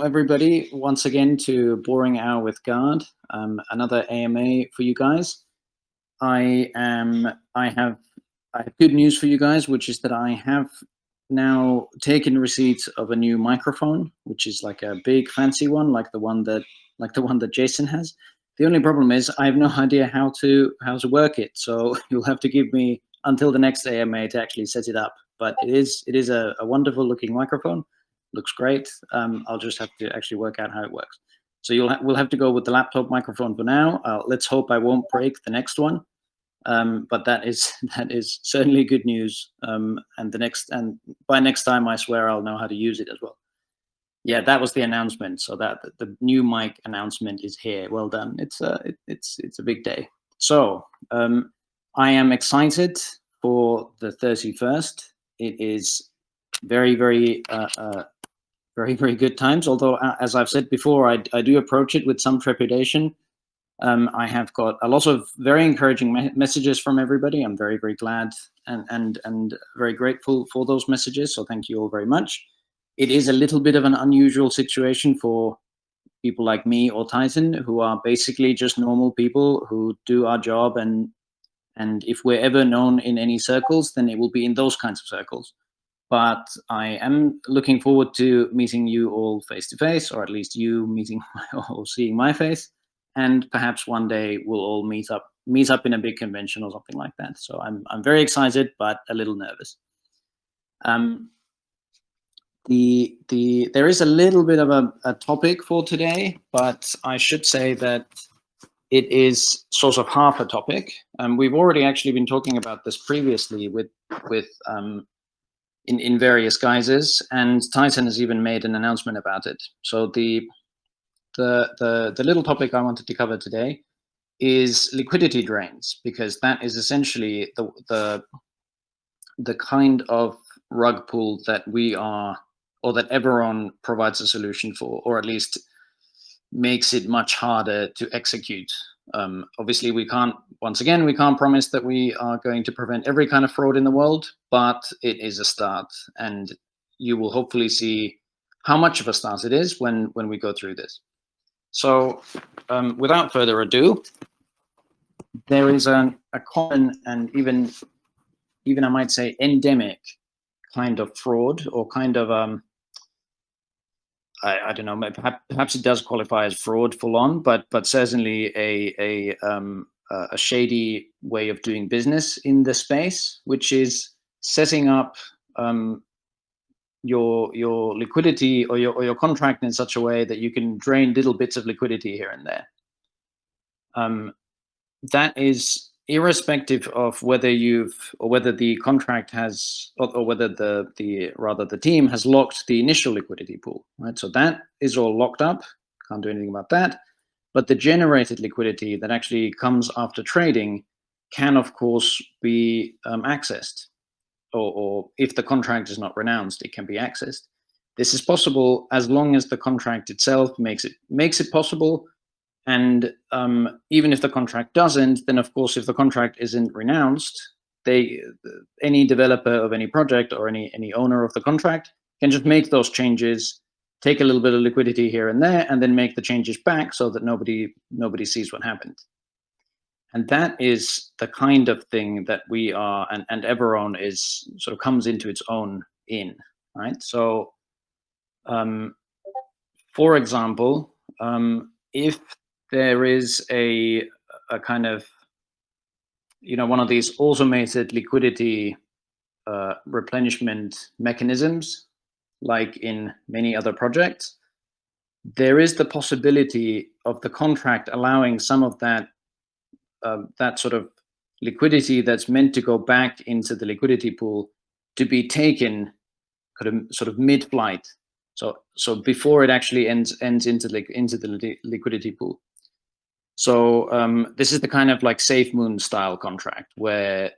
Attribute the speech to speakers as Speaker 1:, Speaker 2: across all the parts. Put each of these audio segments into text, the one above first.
Speaker 1: everybody, once again to Boring Hour with Guard, another AMA for you guys. I have good news for you guys, which is that I have now taken receipt of a new microphone, which is like a big fancy one, like the one that Jason has. The only problem is I have no idea how to work it, so you'll have to give me until the next AMA to actually set it up. But it is a wonderful looking microphone. Looks great. I'll just have to actually work out how it works. So we'll have to go with the laptop microphone for now. Let's hope I won't break the next one. But that is certainly good news. And by next time, I swear I'll know how to use it as well. Yeah, that was the announcement. So that the new mic announcement is here. Well done. It's a big day. So I am excited for the 31st. It is very good times. Although, as I've said before, I do approach it with some trepidation. I have got a lot of very encouraging messages from everybody. I'm very glad and very grateful for those messages. So thank you all very much. It is a little bit of an unusual situation for people like me or Titan, who are basically just normal people who do our job. And if we're ever known in any circles, then it will be in those kinds of circles. But I am looking forward to meeting you all face to face, or at least you meeting or seeing my face. And perhaps one day we'll all meet up in a big convention or something like that. So I'm very excited, but a little nervous. There is a little bit of a topic for today, but I should say that it is sort of half a topic. We've already actually been talking about this previously with in various guises, and Titan has even made an announcement about it. So the little topic I wanted to cover today is liquidity drains, because that is essentially the kind of rug pull that we are, or that Everon provides a solution for, or at least makes it much harder to execute. Obviously, we can't promise that we are going to prevent every kind of fraud in the world, but it is a start, and you will hopefully see how much of a start it is when we go through this. So without further ado, there is a common and even I might say endemic kind of fraud, or kind of I don't know, perhaps it does qualify as fraud full on, but certainly a shady way of doing business in the space, which is setting up your liquidity or your contract in such a way that you can drain little bits of liquidity here and there. That is irrespective of whether the contract has, or whether the team has locked the initial liquidity pool, right? So that is all locked up. Can't do anything about that. But the generated liquidity that actually comes after trading can, of course, be accessed, or if the contract is not renounced, it can be accessed. This is possible as long as the contract itself makes it possible. And even if the contract doesn't, then of course, if the contract isn't renounced, any developer of any project or any owner of the contract can just make those changes, take a little bit of liquidity here and there, and then make the changes back so that nobody sees what happened. And that is the kind of thing that we are, and Everon is sort of comes into its own in, right? So, for example, if there is a kind of, one of these automated liquidity replenishment mechanisms, like in many other projects, there is the possibility of the contract allowing some of that sort of liquidity that's meant to go back into the liquidity pool to be taken sort of mid-flight. So before it actually ends into the liquidity pool. So this is the kind of like SafeMoon style contract where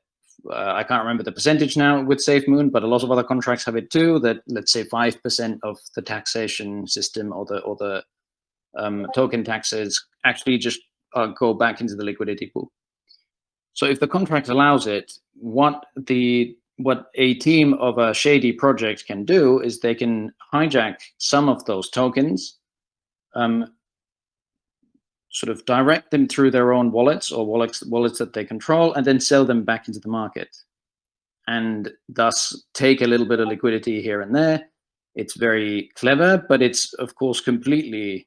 Speaker 1: I can't remember the percentage now with SafeMoon, but a lot of other contracts have it too, that let's say 5% of the taxation system or the token taxes actually just go back into the liquidity pool. So if the contract allows it, what the what a team of a shady project can do is they can hijack some of those tokens, sort of direct them through their own wallets or wallets that they control, and then sell them back into the market, and thus take a little bit of liquidity here and there. It's very clever, but it's of course completely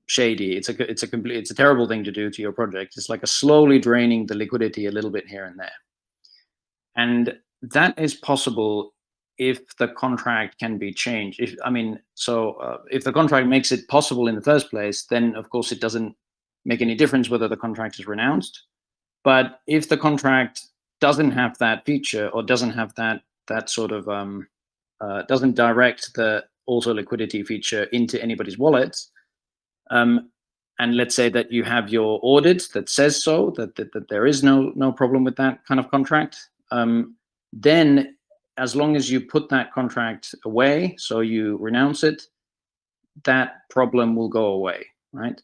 Speaker 1: shady. It's a terrible thing to do to your project. It's like a slowly draining the liquidity a little bit here and there. And that is possible if the contract can be changed. If the contract makes it possible in the first place, then of course it doesn't make any difference whether the contract is renounced. But if the contract doesn't have that feature, or doesn't have that sort of doesn't direct the auto liquidity feature into anybody's wallets, and let's say that you have your audit that says so, that there is no problem with that kind of contract, then as long as you put that contract away, so you renounce it, that problem will go away, right?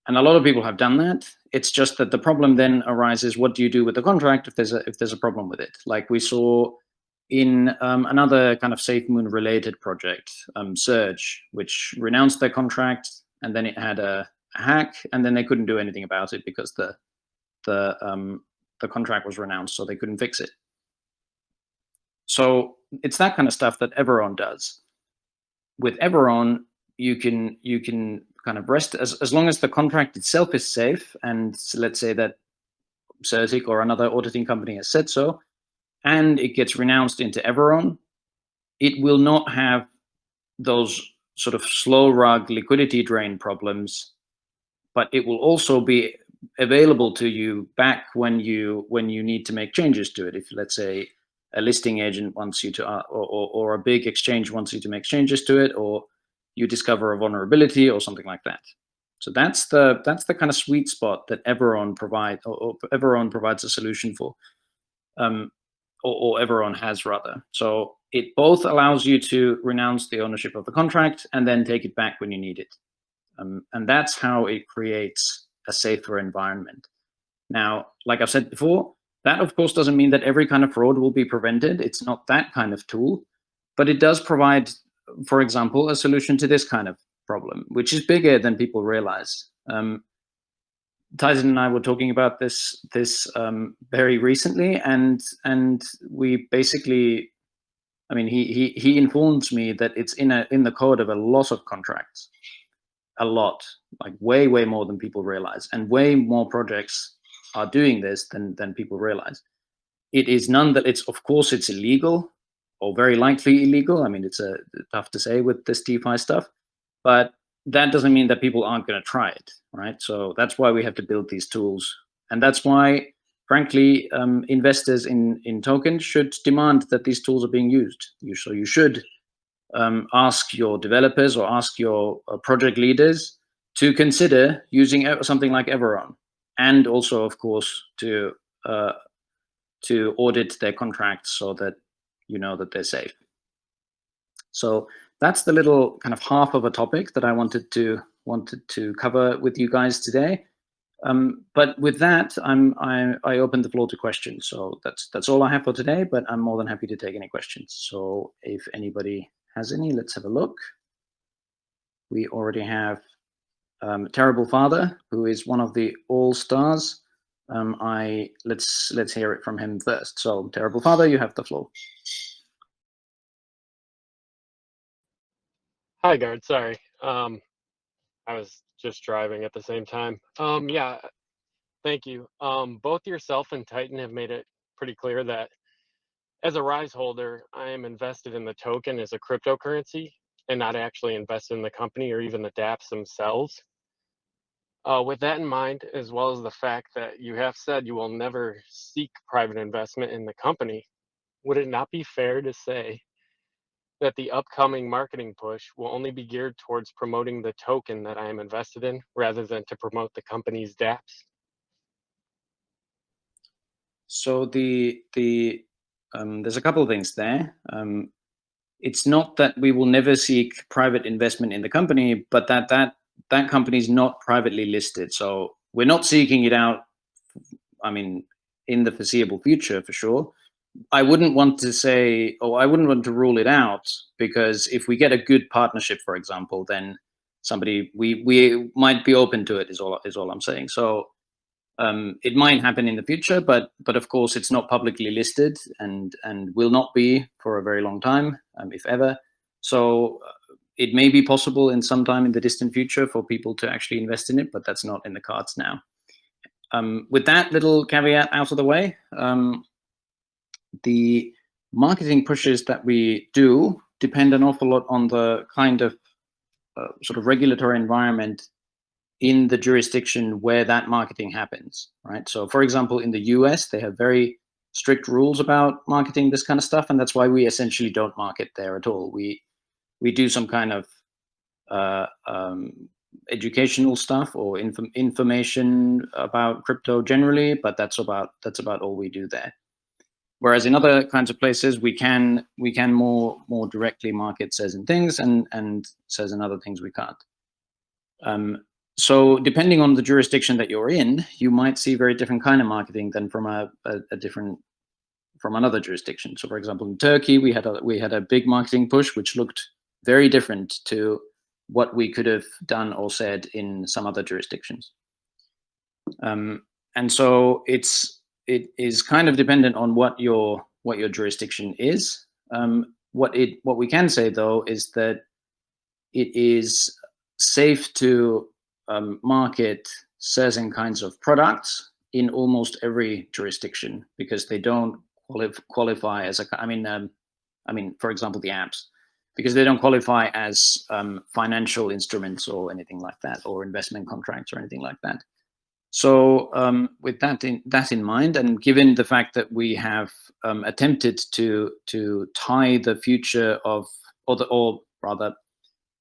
Speaker 1: And a lot of people have done that. It's just that the problem then arises, what do you do with the contract if there's a problem with it? Like we saw in another kind of SafeMoon related project, Surge, which renounced their contract, and then it had a hack, and then they couldn't do anything about it because the contract was renounced, so they couldn't fix it. So it's that kind of stuff that EverRise does. With EverRise, you can kind of rest as long as the contract itself is safe, and so let's say that Certic or another auditing company has said so, and it gets renounced into EverRise, it will not have those sort of slow rug liquidity drain problems, but it will also be available to you back when you need to make changes to it. If let's say a listing agent wants you to, or a big exchange wants you to make changes to it, or you discover a vulnerability or something like that. So that's the kind of sweet spot that EverRise provides, or EverRise provides a solution for, or EverRise has rather. So it both allows you to renounce the ownership of the contract and then take it back when you need it, and that's how it creates a safer environment. Now, like I've said before, that of course doesn't mean that every kind of fraud will be prevented. It's not that kind of tool, but it does provide, for example, a solution to this kind of problem, which is bigger than people realize. Tyson and I were talking about this very recently, and we basically, I mean, he informed me that it's in the code of a lot of contracts, a lot, like way more than people realize, and way more projects are doing this than people realize. It is it's of course it's illegal, or very likely illegal. I mean, it's tough to say with this DeFi stuff, but that doesn't mean that people aren't going to try it, right? So that's why we have to build these tools, and that's why, frankly, investors in tokens should demand that these tools are being used. So you should ask your developers or ask your project leaders to consider using something like EverRise, and also, of course, to audit their contracts so that you know that they're safe. So that's the little kind of half of a topic that I wanted to cover with you guys today. But with that, I open the floor to questions. So that's all I have for today, but I'm more than happy to take any questions. So if anybody has any, let's have a look. We already have Terrible Father, who is one of the all-stars. Let's hear it from him first. So Terrible Father, you have the floor.
Speaker 2: Hi, Guard. Sorry. I was just driving at the same time. Yeah, thank you. Both yourself and Titan have made it pretty clear that as a Rise holder, I am invested in the token as a cryptocurrency and not actually invested in the company or even the dApps themselves. With that in mind, as well as the fact that you have said you will never seek private investment in the company, would it not be fair to say that the upcoming marketing push will only be geared towards promoting the token that I am invested in rather than to promote the company's dApps?
Speaker 1: So there's a couple of things there. It's not that we will never seek private investment in the company, but that company is not privately listed. So we're not seeking it out, I mean, in the foreseeable future for sure. I wouldn't want to say, or I wouldn't want to rule it out, because if we get a good partnership, for example, then we might be open to it. Is all I'm saying. So it might happen in the future, but of course it's not publicly listed and will not be for a very long time, if ever. So it may be possible in some time in the distant future for people to actually invest in it, but that's not in the cards now. With that little caveat out of the way, the marketing pushes that we do depend an awful lot on the kind of sort of regulatory environment in the jurisdiction where that marketing happens, right? So, for example, in the US, they have very strict rules about marketing this kind of stuff, and that's why we essentially don't market there at all. We do some kind of uh, um, educational stuff or information about crypto generally, but that's about all we do there. Whereas in other kinds of places, we can more directly market certain things, and certain other things we can't. So depending on the jurisdiction that you're in, you might see very different kind of marketing than from from another jurisdiction. So, for example, in Turkey, we had a big marketing push which looked very different to what we could have done or said in some other jurisdictions. And so it is kind of dependent on what your jurisdiction is. What we can say though is that it is safe to market certain kinds of products in almost every jurisdiction because they don't qualify as I mean, for example, the apps, because they don't qualify as financial instruments or anything like that, or investment contracts or anything like that. So with that in mind, and given the fact that we have attempted to tie the future of, or rather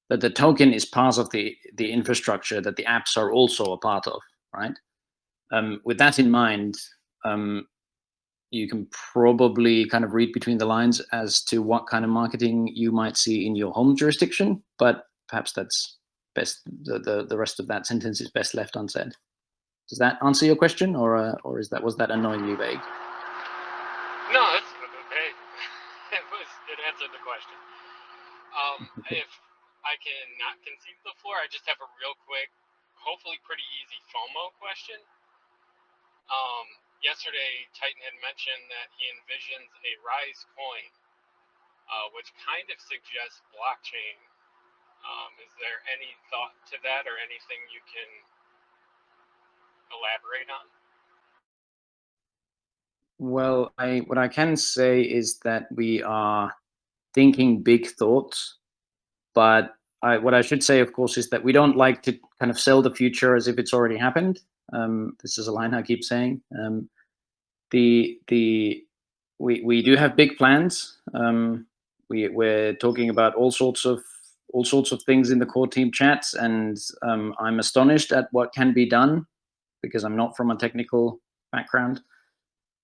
Speaker 1: that the token is part of the infrastructure that the apps are also a part of, right? With that in mind, you can probably kind of read between the lines as to what kind of marketing you might see in your home jurisdiction, but perhaps that's best. The rest of that sentence is best left unsaid. Does that answer your question, or was that annoyingly vague?
Speaker 2: No, it's okay. It answered the question. If I can not concede the floor, I just have a real quick, hopefully pretty easy FOMO question. Yesterday, Titan had mentioned that he envisions a Rise coin, which kind of suggests blockchain. Is there any thought to that or anything you can elaborate on?
Speaker 1: Well, what I can say is that we are thinking big thoughts, but what I should say, of course, is that we don't like to kind of sell the future as if it's already happened. This is a line I keep saying. We do have big plans. We're talking about all sorts of things in the core team chats, and I'm astonished at what can be done because I'm not from a technical background.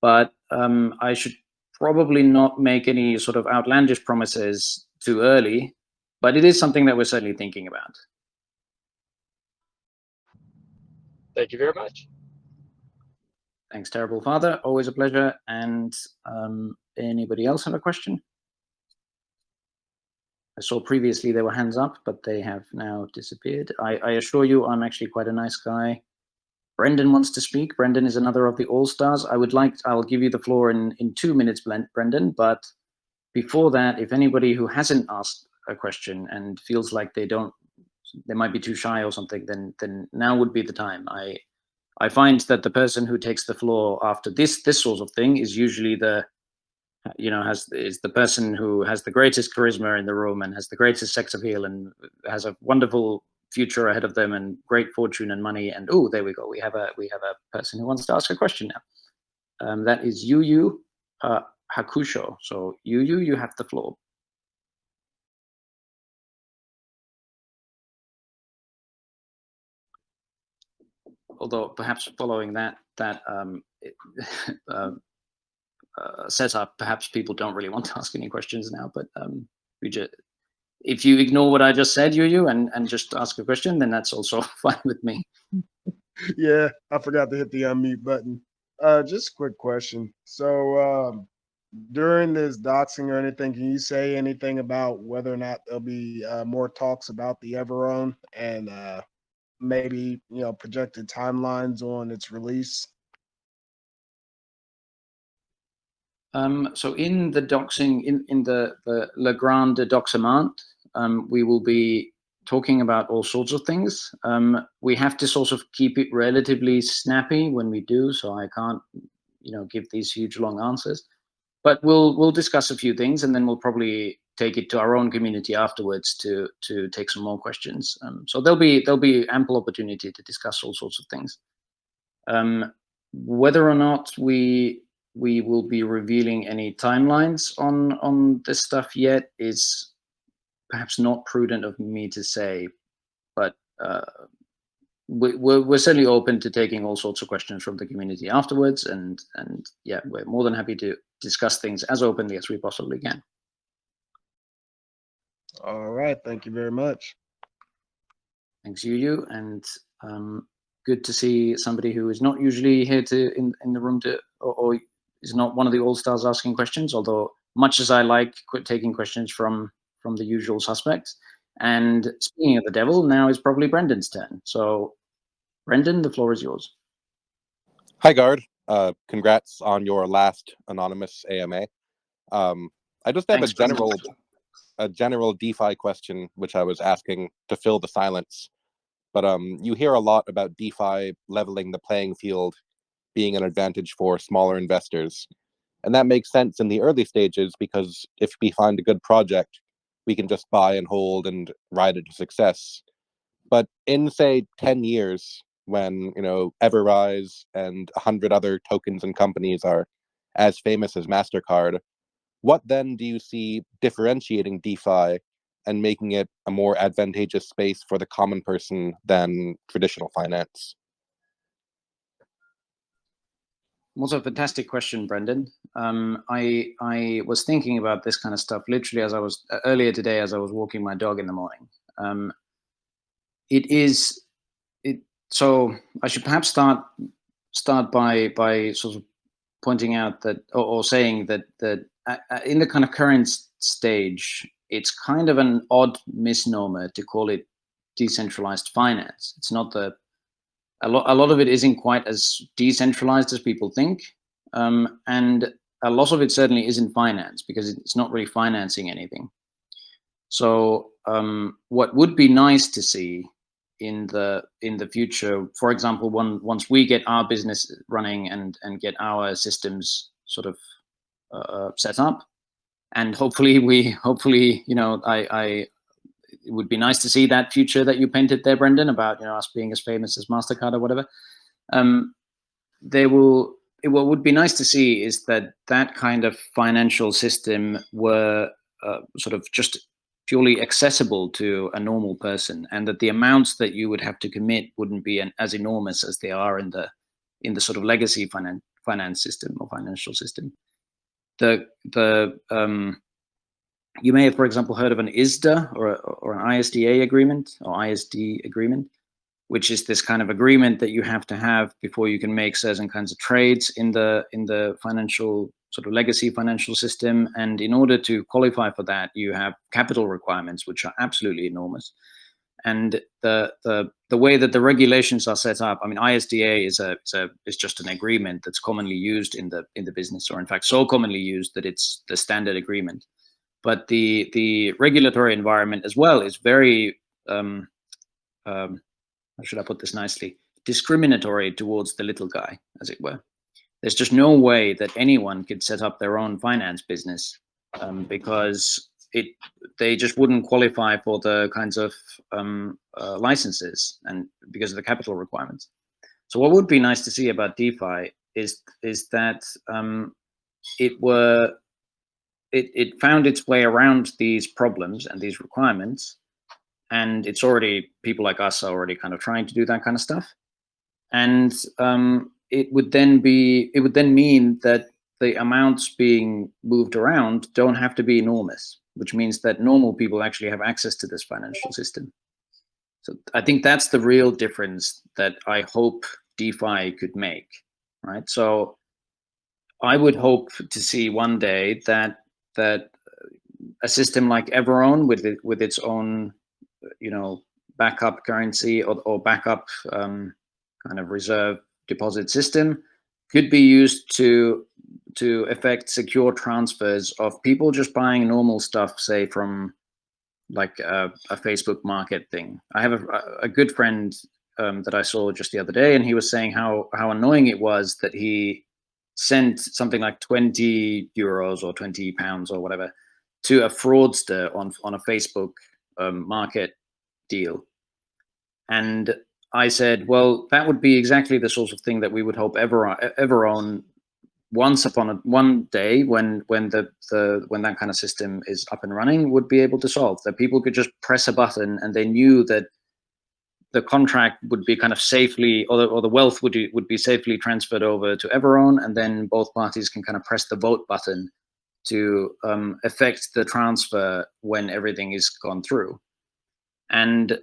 Speaker 1: But I should probably not make any sort of outlandish promises too early. But it is something that we're certainly thinking about.
Speaker 2: Thank you very much.
Speaker 1: Thanks, Terrible Father. Always a pleasure. And anybody else have a question? I saw previously there were hands up, but they have now disappeared. I assure you, I'm actually quite a nice guy. Brendan wants to speak. Brendan is another of the all-stars. I'll give you the floor in 2 minutes, Brendan. But before that, if anybody who hasn't asked a question and feels like they might be too shy or something, then now would be the time. I find that the person who takes the floor after this sort of thing is usually is the person who has the greatest charisma in the room and has the greatest sex appeal and has a wonderful future ahead of them and great fortune and money. And oh, there we go. We have a person who wants to ask a question now. That is Yu Hakusho. So Yu, you have the floor. Although perhaps following that setup, perhaps people don't really want to ask any questions now. But if you ignore what I just said, Yu, and just ask a question, then that's also fine with me.
Speaker 3: Yeah, I forgot to hit the unmute button. Just a quick question. So during this doxing or anything, can you say anything about whether or not there'll be more talks about the Everone and maybe projected timelines on its release?
Speaker 1: So in the doxing, in the Le Grand Doxement, we will be talking about all sorts of things. We have to sort of keep it relatively snappy when we do, so I can't, give these huge long answers. But we'll discuss a few things, and then we'll probably take it to our own community afterwards to take some more questions. So there'll be ample opportunity to discuss all sorts of things. Whether or not we will be revealing any timelines on this stuff yet is perhaps not prudent of me to say, but we're certainly open to taking all sorts of questions from the community afterwards, and yeah, we're more than happy to discuss things as openly as we possibly can.
Speaker 3: All right, thank you very much.
Speaker 1: Thanks, Yu, and good to see somebody who is not usually here in the room or is not one of the all stars asking questions. Although much as I like taking questions from the usual suspects. And speaking of the devil, now is probably Brendan's turn. So, Brendan, the floor is yours.
Speaker 4: Hi, Guard. Congrats on your last anonymous AMA. I just have a general DeFi question, which I was asking to fill the silence. But you hear a lot about DeFi leveling the playing field, being an advantage for smaller investors. And that makes sense in the early stages, because if we find a good project, we can just buy and hold and ride it to success. But in, say, 10 years, when EverRise and 100 other tokens and companies are as famous as MasterCard, what then do you see differentiating DeFi and making it a more advantageous space for the common person than traditional finance?
Speaker 1: What's a fantastic question, Brendan. I was thinking about this kind of stuff literally as I was earlier today as I was walking my dog in the morning. So I should perhaps start by sort of pointing out that or saying that in the kind of current stage, it's kind of an odd misnomer to call it decentralized finance. It's not a lot of it isn't quite as decentralized as people think, and a lot of it certainly isn't finance, because it's not really financing anything. So what would be nice to see in the future, for example, once we get our business running and get our systems sort of set up, and hopefully it would be nice to see that future that you painted there, Brendan, about us being as famous as MasterCard or whatever. What would be nice to see is that kind of financial system were sort of just purely accessible to a normal person, and that the amounts that you would have to commit wouldn't be as enormous as they are in the sort of legacy finance system or financial system. You may have, for example, heard of an ISDA or an ISDA agreement or ISD agreement, which is this kind of agreement that you have to have before you can make certain kinds of trades in the financial sort of legacy financial system. And in order to qualify for that, you have capital requirements, which are absolutely enormous. And the way that the regulations are set up, I mean, ISDA is just an agreement that's commonly used in the business, or in fact so commonly used that it's the standard agreement. But the regulatory environment as well is very how should I put this nicely, discriminatory towards the little guy, as it were. There's just no way that anyone could set up their own finance business because they just wouldn't qualify for the kinds of licenses, and because of the capital requirements. So what would be nice to see about DeFi is that it found its way around these problems and these requirements, and it's already, people like us are already kind of trying to do that kind of stuff. And it would then mean that the amounts being moved around don't have to be enormous, which means that normal people actually have access to this financial system. So I think that's the real difference that I hope DeFi could make, right? So I would hope to see one day that a system like EverRise with its own, backup currency or backup kind of reserve deposit system could be used to effect secure transfers of people just buying normal stuff, say from like a Facebook market thing. I have a good friend that I saw just the other day, and he was saying how annoying it was that he sent something like 20 euros or 20 pounds or whatever to a fraudster on a Facebook market deal. And I said, well, that would be exactly the sort of thing that we would hope EverRise one day when that kind of system is up and running would be able to solve. That people could just press a button and they knew that the contract would be kind of safely, or the wealth would be safely transferred over to EverRise, and then both parties can kind of press the vote button to affect the transfer when everything is gone through. And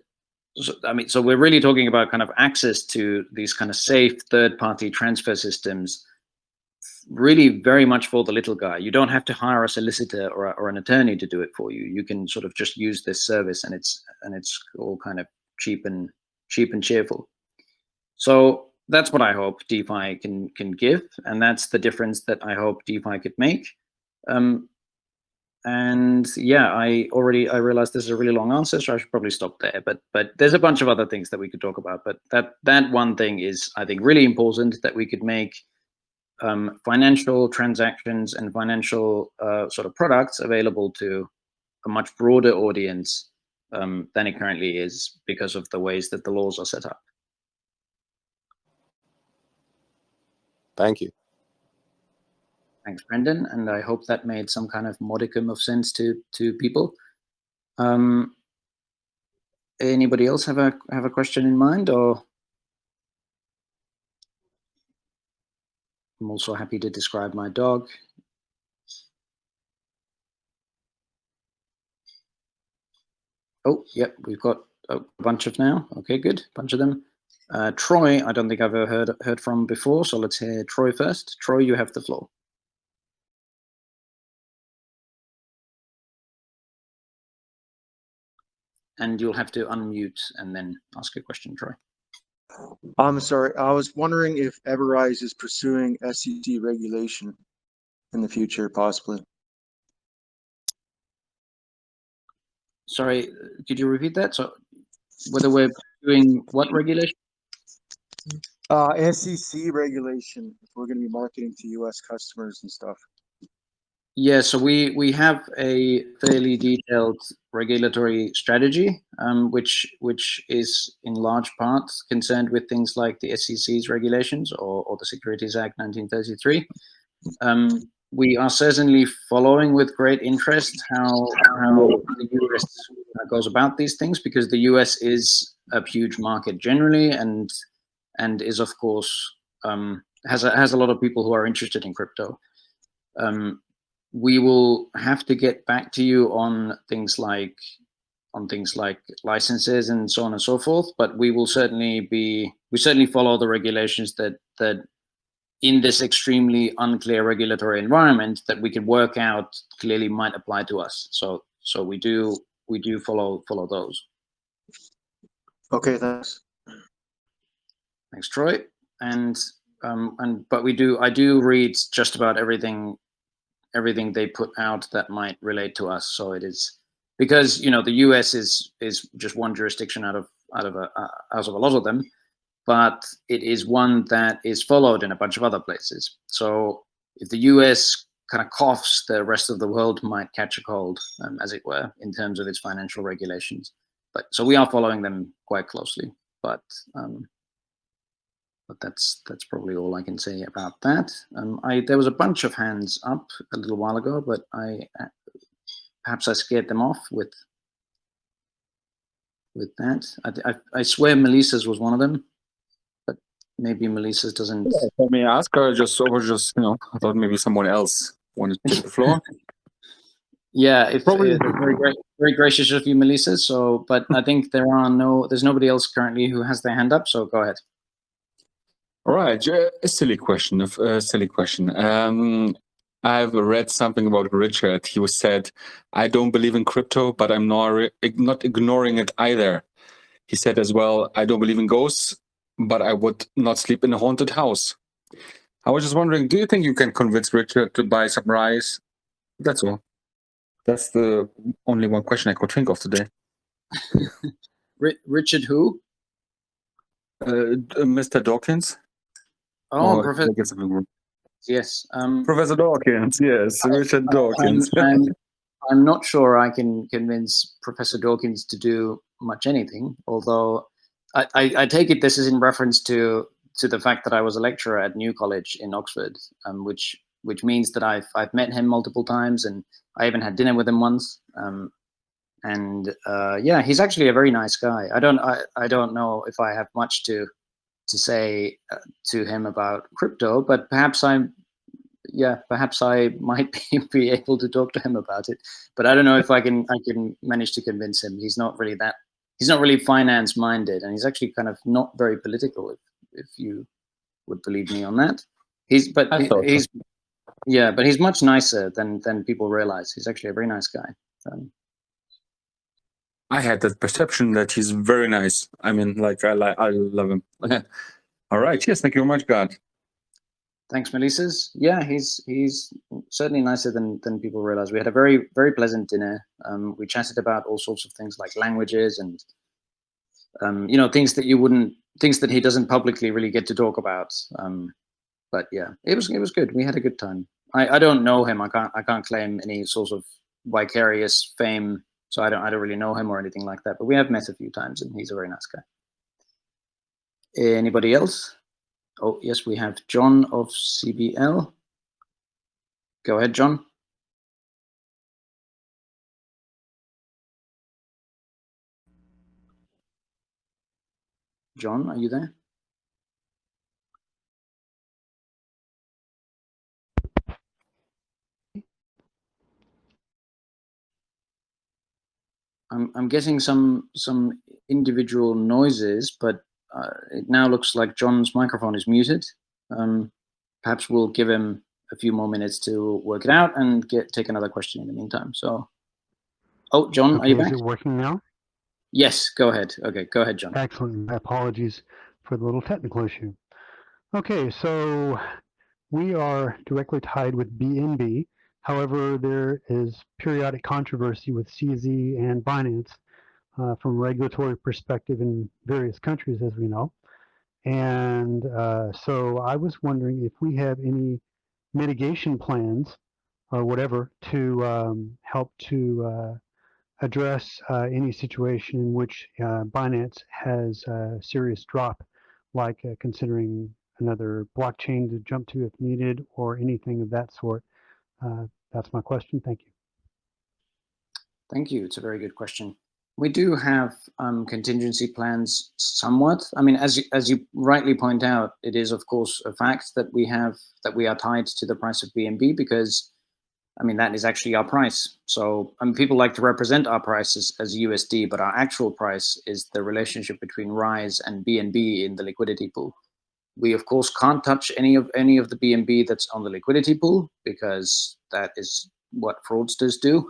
Speaker 1: so, I mean, so we're really talking about kind of access to these kind of safe third-party transfer systems, really very much for the little guy. You don't have to hire a solicitor or an attorney to do it for you. You can sort of just use this service, and it's all kind of cheap and cheerful. So that's what I hope DeFi can give, and that's the difference that I hope DeFi could make. And yeah, I realized this is a really long answer, so I should probably stop there. But there's a bunch of other things that we could talk about. But that one thing is, I think, really important, that we could make financial transactions and financial sort of products available to a much broader audience than it currently is, because of the ways that the laws are set up.
Speaker 4: Thank you.
Speaker 1: Thanks, Brendan, and I hope that made some kind of modicum of sense to people. Anybody else have a question in mind, or? I'm also happy to describe my dog. Oh, yep, we've got a bunch of now. Okay, good, bunch of them. Troy, I don't think I've ever heard from before, so let's hear Troy first. Troy, you have the floor. And you'll have to unmute and then ask a question, Troy.
Speaker 5: I'm sorry. I was wondering if EverRise is pursuing SEC regulation in the future, possibly.
Speaker 1: Sorry, could you repeat that? So whether we're doing what regulation?
Speaker 5: SEC regulation, if we're going to be marketing to US customers and stuff.
Speaker 1: Yeah, so we have a fairly detailed regulatory strategy, which is in large part concerned with things like the SEC's regulations or the Securities Act 1933. We are certainly following with great interest how the US goes about these things, because the US is a huge market generally, and is of course has a lot of people who are interested in crypto. We will have to get back to you on things like licenses and so on and so forth, but we certainly follow the regulations that in this extremely unclear regulatory environment that we can work out clearly might apply to us. So we do follow those.
Speaker 5: Okay, thanks.
Speaker 1: Thanks, Troy. And but I do read just about everything they put out that might relate to us. So it is, because the US is just one jurisdiction out of a lot of them, but it is one that is followed in a bunch of other places. So if the US kind of coughs, the rest of the world might catch a cold, as it were, in terms of its financial regulations. But so we are following them quite closely. But that's probably all I can say about that. There was a bunch of hands up a little while ago, but perhaps I scared them off with that. I swear Melissa's was one of them, but maybe Melissa's doesn't.
Speaker 6: Let me ask her. I thought maybe someone else wanted to take the floor.
Speaker 1: Yeah, it's probably very gracious of you, Melissa. So, but I think there's nobody else currently who has their hand up. So go ahead.
Speaker 6: All right, a silly question. I've read something about Richard. He said, "I don't believe in crypto, but I'm not ignoring it either." He said as well, "I don't believe in ghosts, but I would not sleep in a haunted house." I was just wondering, do you think you can convince Richard to buy some rice? That's all. That's the only one question I could think of today.
Speaker 1: Richard who?
Speaker 6: Mr. Dawkins?
Speaker 1: Oh,
Speaker 6: Or did I get something wrong?
Speaker 1: yes.
Speaker 6: Professor Dawkins, yes, Richard Dawkins.
Speaker 1: I'm not sure I can convince Professor Dawkins to do much anything, although I take it this is in reference to the fact that I was a lecturer at New College in Oxford, which means that I've met him multiple times, and I even had dinner with him once. Yeah, he's actually a very nice guy. I don't know if I have much to say to him about crypto, but perhaps I might be able to talk to him about it. But I don't know if I can manage to convince him. He's not really finance minded, and he's actually kind of not very political, if you would believe me on that. He's much nicer than people realize. He's actually a very nice guy.
Speaker 6: I had that perception that he's very nice. I mean, like I love him. All right. Yes. Thank you very much, God.
Speaker 1: Thanks, Melissa's. Yeah, he's certainly nicer than people realize. We had a very, very pleasant dinner. We chatted about all sorts of things like languages and things that he doesn't publicly really get to talk about. But yeah, it was good. We had a good time. I don't know him. I can't claim any sort of vicarious fame, so I don't really know him or anything like that. But we have met a few times, and he's a very nice guy. Anybody else? Oh, yes, we have John of CBL. Go ahead, John. John, are you there? I'm getting some individual noises, but it now looks like John's microphone is muted. Perhaps we'll give him a few more minutes to work it out and take another question in the meantime. So, oh, John,
Speaker 7: Okay,
Speaker 1: are you back?
Speaker 7: is it working now?
Speaker 1: Yes, go ahead. Okay, go ahead, John.
Speaker 7: Excellent. My apologies for the little technical issue. Okay, so we are directly tied with BNB. However, there is periodic controversy with CZ and Binance from a regulatory perspective in various countries, as we know. And so I was wondering if we have any mitigation plans or whatever to help to address any situation in which Binance has a serious drop, like considering another blockchain to jump to if needed or anything of that sort. That's my question. Thank you.
Speaker 1: Thank you. It's a very good question. We do have contingency plans somewhat. I mean, as you rightly point out, it is of course a fact that we are tied to the price of BNB because, I mean, that is actually our price. So people like to represent our price as USD, but our actual price is the relationship between Rise and BNB in the liquidity pool. We of course can't touch any of the BNB that's on the liquidity pool because that is what fraudsters do.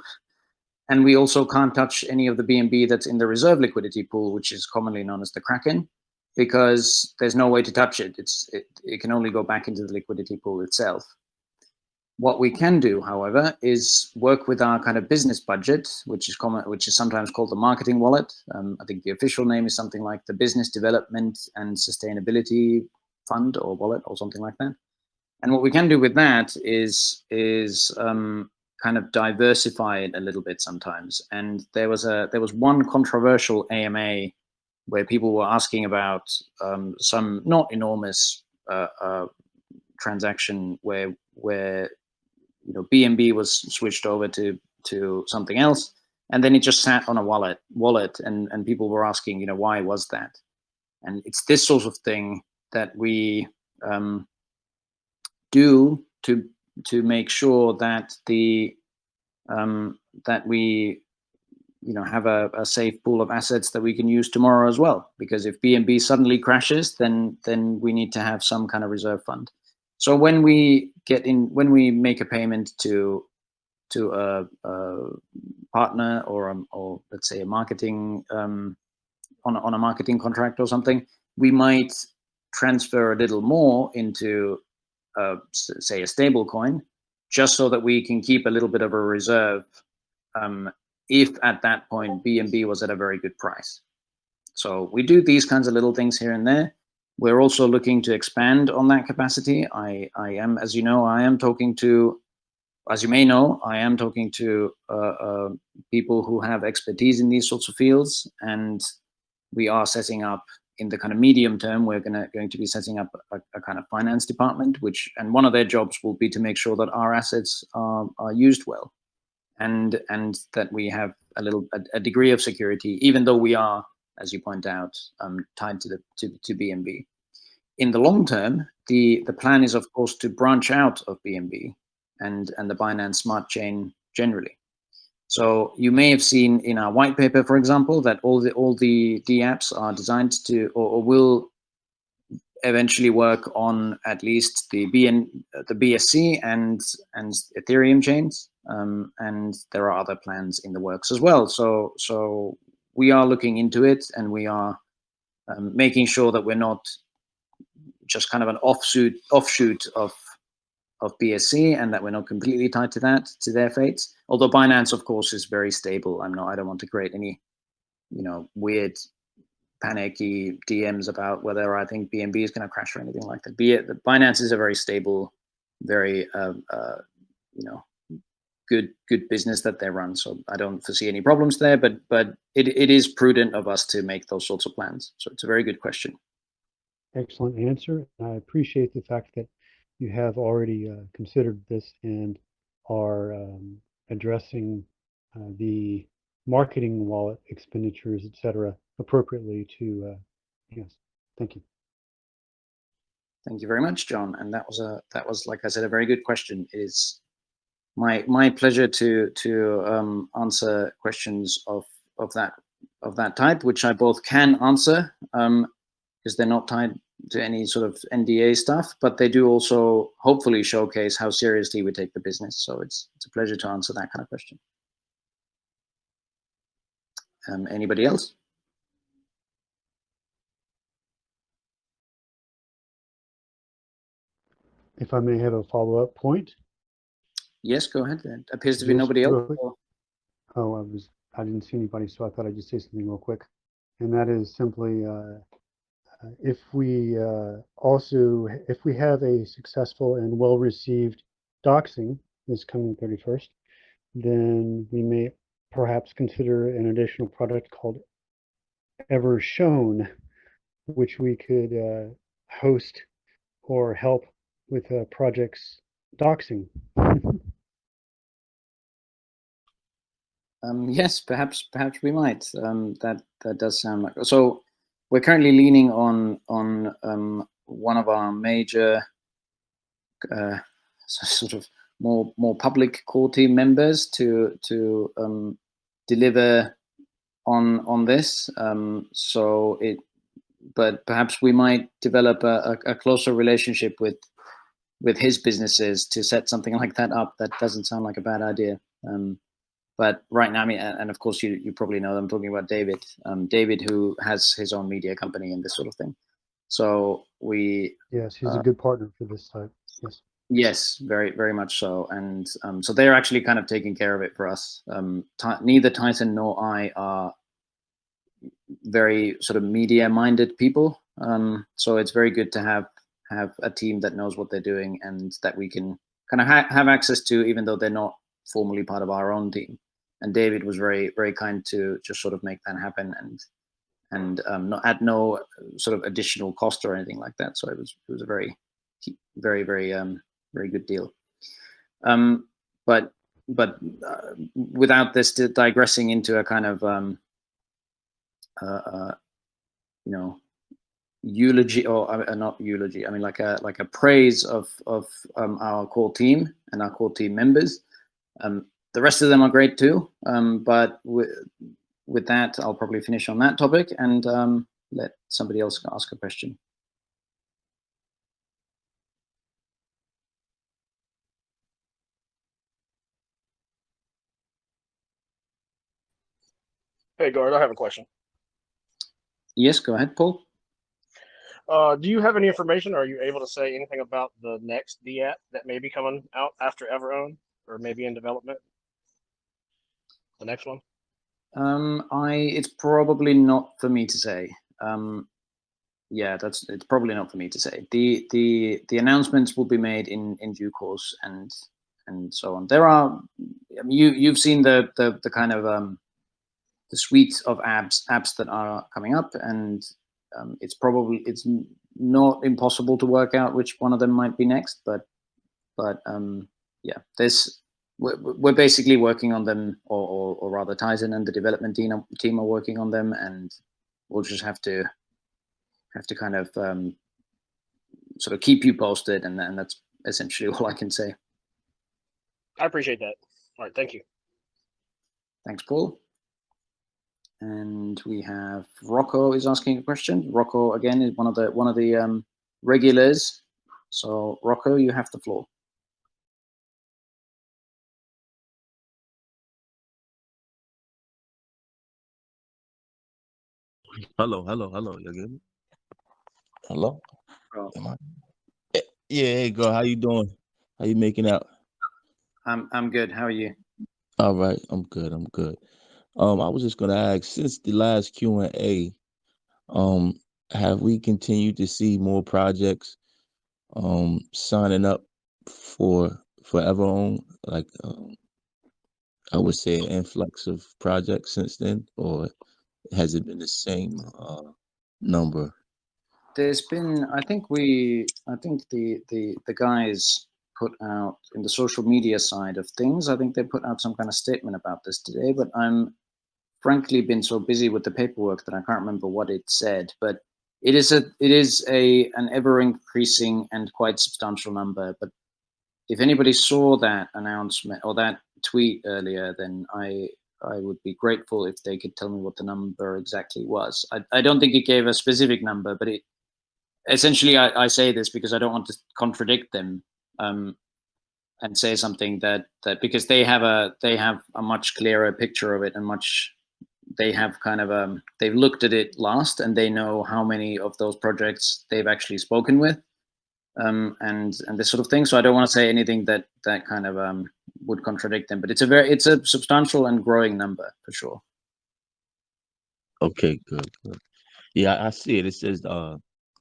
Speaker 1: And we also can't touch any of the BNB that's in the reserve liquidity pool, which is commonly known as the Kraken, because there's no way to touch it. It can only go back into the liquidity pool itself. What we can do, however, is work with our kind of business budget, which is sometimes called the marketing wallet. I think the official name is something like the Business Development and Sustainability Fund or wallet or something like that. And what we can do with that is kind of diversify it a little bit sometimes. And there was one controversial AMA where people were asking about some not enormous transaction where BNB was switched over to something else, and then it just sat on a wallet, and people were asking, why was that? And it's this sort of thing that we do to make sure that that we have a safe pool of assets that we can use tomorrow as well. Because if BNB suddenly crashes, then we need to have some kind of reserve fund. So when we make a payment to a partner or let's say a marketing on a marketing contract or something, we might transfer a little more into say a stable coin, just so that we can keep a little bit of a reserve if at that point BNB was at a very good price. So we do these kinds of little things here and there. We're also looking to expand on that capacity. I am, as you know, as you may know, I am talking to people who have expertise in these sorts of fields, and we are setting up in the kind of medium term. We're going to be setting up a kind of finance department, and one of their jobs will be to make sure that our assets are used well, and that we have a degree of security, even though we are, as you point out, tied to BNB. In the long term, the plan is, of course, to branch out of BNB and the Binance Smart Chain generally. So you may have seen in our white paper, for example, that all the dApps are designed to or will eventually work on at least the BSC and Ethereum chains, and there are other plans in the works as well. So we are looking into it, and we are making sure that we're not just kind of an offshoot of BSC, and that we're not completely tied to their fates. Although Binance, of course, is very stable. I don't want to create any, weird panicky DMs about whether I think BNB is going to crash or anything like that. Binance is a very stable, very good business that they run. So I don't foresee any problems there. But it is prudent of us to make those sorts of plans. So it's a very good question.
Speaker 7: Excellent answer. I appreciate the fact that you have already considered this and are addressing the marketing wallet expenditures, etc., appropriately to yes. Thank you.
Speaker 1: Thank you very much, John. And that was, like I said, a very good question. It is my pleasure to answer questions of that type, which I both can answer because they're not tied to any sort of NDA stuff, but they do also hopefully showcase how seriously we take the business. So it's a pleasure to answer that kind of question. Anybody else?
Speaker 7: If I may have a follow-up point.
Speaker 1: Yes, go ahead. There appears to be nobody else.
Speaker 7: Oh, I didn't see anybody, so I thought I'd just say something real quick. And that is simply if we have a successful and well-received doxing this coming 31st, then we may perhaps consider an additional product called EverShown, which we could host or help with projects doxing.
Speaker 1: Yes, perhaps we might. That does sound like. So we're currently leaning on one of our major sort of more public core team members to deliver on this. But perhaps we might develop a closer relationship with his businesses to set something like that up. That doesn't sound like a bad idea. But right now, I mean, and of course you probably know I'm talking about David. David, who has his own media company and this sort of thing. So
Speaker 7: yes, he's a good partner for this type. Yes.
Speaker 1: Yes, very, very much so. And so they're actually kind of taking care of it for us. Neither Titan nor I are very sort of media-minded people. So it's very good to have a team that knows what they're doing and that we can kind of have access to, even though they're not formally part of our own team. And David was very, very kind to just sort of make that happen and not at no sort of additional cost or anything like that. So it was a very, very, very good deal. But without this digressing into a kind of eulogy, or not eulogy, I mean like a praise of our core team and our core team members. the rest of them are great too. But with that, I'll probably finish on that topic and let somebody else ask a question.
Speaker 8: Hey, Gard, I have a question.
Speaker 1: Yes, go ahead, Paul.
Speaker 8: Do you have any information? Or are you able to say anything about the next DApp that may be coming out after EverOwn, or maybe in development? The next one.
Speaker 1: It's probably not for me to say. Yeah, it's probably not for me to say. The announcements will be made in due course and so on. There are, I mean, you've seen the kind of the suite of apps that are coming up, and it's not impossible to work out which one of them might be next, but yeah, we're basically working on them, or rather Tizen and the development team are working on them, and we'll just have to kind of sort of keep you posted, and that's essentially all I can say.
Speaker 8: I appreciate that. All right, thank you.
Speaker 1: Thanks, Paul. And we have Rocco is asking a question. Rocco again is one of the regulars. So Rocco, you have the floor.
Speaker 9: Hello. You get me? Hello.
Speaker 1: Oh.
Speaker 9: Am I? Yeah. Hey, girl. How you doing? How you making out?
Speaker 1: I'm good. How are you?
Speaker 9: All right. I'm good. I was just gonna ask, since the last Q&A, have we continued to see more projects signing up for EverOwn? Like, I would say an influx of projects since then, or has it been the same number?
Speaker 1: There's been, I think the guys put out in the social media side of things, I think they put out some kind of statement about this today, but I'm frankly been so busy with the paperwork that I can't remember what it said, but it is an ever increasing and quite substantial number. But if anybody saw that announcement or that tweet earlier, then I would be grateful if they could tell me what the number exactly was. I don't think it gave a specific number, but it essentially, I say this because I don't want to contradict them and say something that because they have a much clearer picture of it, and they have kind of they've looked at it last, and they know how many of those projects they've actually spoken with, and this sort of thing. So I don't want to say anything that kind of would contradict them, but it's a substantial and growing number for sure.
Speaker 9: Okay, good. Yeah, I see it. It says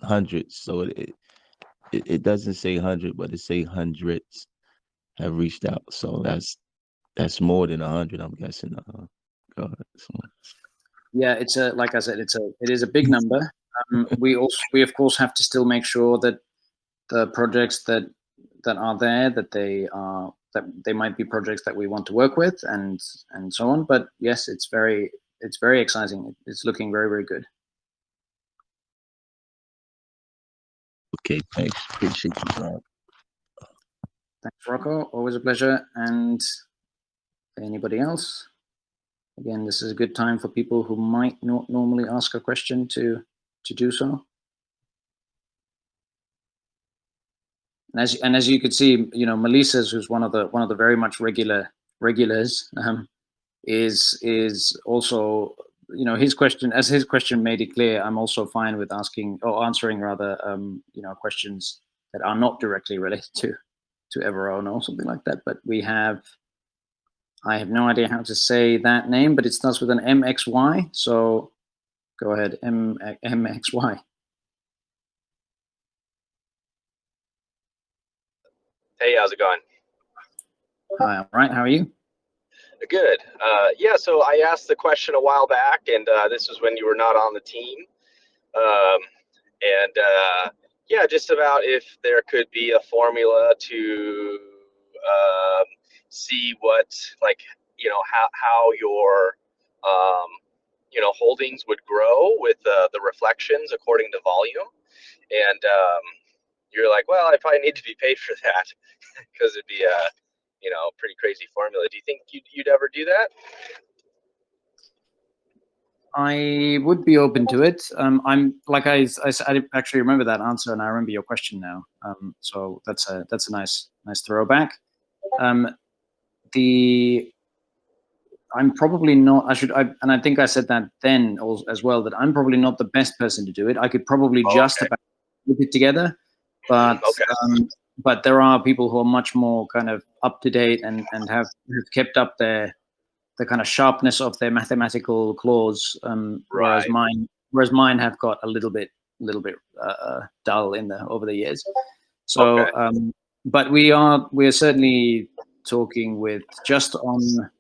Speaker 9: hundreds, so it doesn't say 100, but it say hundreds have reached out. So that's more than 100, I'm guessing. God, so.
Speaker 1: Yeah, it's like I said, it is a big number. We of course have to still make sure that the projects that are there, that they might be projects that we want to work with, and so on. But yes, it's very exciting. It's looking very, very good.
Speaker 9: Okay, thanks. Appreciate you, God.
Speaker 1: Thanks, Rocco. Always a pleasure. And anybody else? Again, this is a good time for people who might not normally ask a question to do so. And as you could see, you know, Melissa's, who's one of the very much regulars, is also, you know, his question made it clear. I'm also fine with asking or answering rather, you know, questions that are not directly related to EverOwn or something like that. But I have no idea how to say that name, but it starts with an MXY. So go ahead, MXY.
Speaker 10: Hey, how's it going?
Speaker 1: Hi, all right. How are you?
Speaker 10: Good. Yeah, so I asked the question a while back, and this was when you were not on the team. Yeah, just about if there could be a formula to see what, like, you know, how your holdings would grow with the reflections according to volume. And you're like, well, I probably need to be paid for that because it'd be pretty crazy formula. Do you think you'd ever do that?
Speaker 1: I would be open to it. I'm like I actually remember that answer, and I remember your question now. So that's a nice throwback. I'm probably not. And I think I said that then as well, that I'm probably not the best person to do it. I could probably just about put it together, but but there are people who are much more kind of up to date and have kept up the kind of sharpness of their mathematical claws, whereas mine have got a little bit dull over the years. So, but we're certainly talking with just on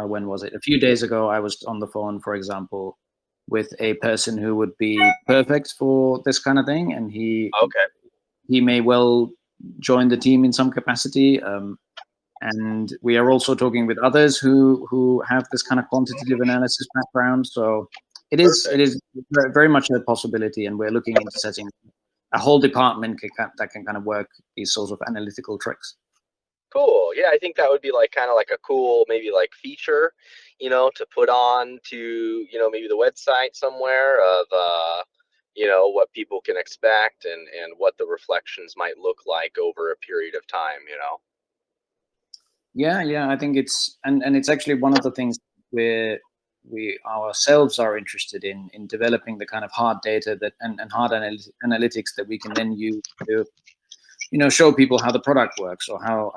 Speaker 1: when was it? A few days ago, I was on the phone, for example, with a person who would be perfect for this kind of thing, and he may well join the team in some capacity. And we are also talking with others who have this kind of quantitative analysis background. So it is very much a possibility, and we're looking into setting a whole department that can kind of work these sorts of analytical tricks.
Speaker 10: Cool. Yeah, I think that would be kind of like a cool, maybe feature, to put on to, maybe the website somewhere of, what people can expect and what the reflections might look like over a period of time,
Speaker 1: Yeah, I think it's and it's actually one of the things where we ourselves are interested in developing the kind of hard data that and hard analytics that we can then use to show people how the product works or how